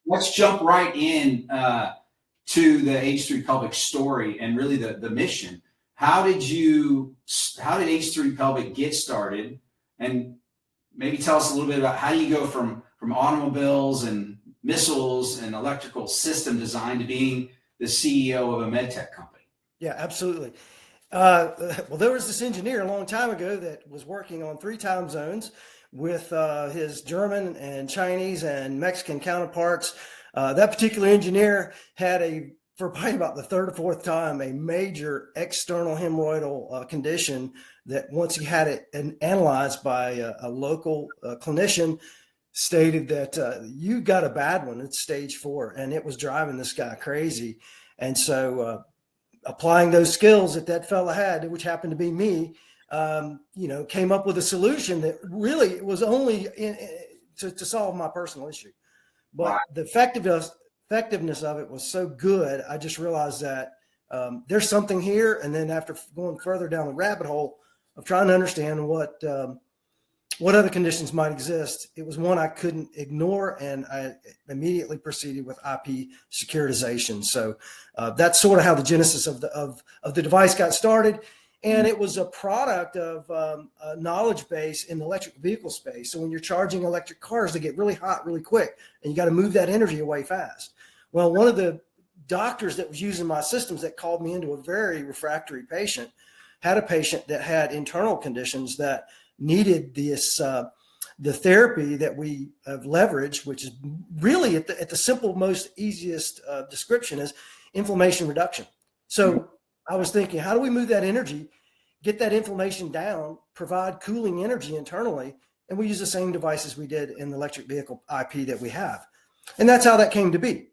let's jump right in to the H3 Pelvic story and really the mission. How did H3 Pelvic get started? And maybe tell us a little bit about how you go from automobiles and missiles and electrical system design to being the CEO of a med tech company. Yeah, absolutely. Well, there was this engineer a long time ago that was working on 3 time zones with his German and Chinese and Mexican counterparts. That particular engineer had for probably about the 3rd or 4th time, a major external hemorrhoidal condition that once he had it analyzed by a local clinician, stated that you got a bad one. It's stage 4, and it was driving this guy crazy. And so applying those skills that fella had, which happened to be me, came up with a solution that really was only to solve my personal issue. But the effectiveness of it was so good, I just realized that there's something here. And then after going further down the rabbit hole of trying to understand what other conditions might exist, it was one I couldn't ignore, and I immediately proceeded with IP securitization. So that's sort of how the genesis of the device got started. And it was a product of a knowledge base in the electric vehicle space. So when you're charging electric cars, they get really hot really quick, and you got to move that energy away fast. Well, one of the doctors that was using my systems that called me into a very refractory patient had a patient that had internal conditions that needed this the therapy that we have leveraged, which is really at the simple, most easiest description is inflammation reduction. So I was thinking, how do we move that energy, get that inflammation down, provide cooling energy internally? And we use the same devices we did in the electric vehicle IP that we have. And that's how that came to be.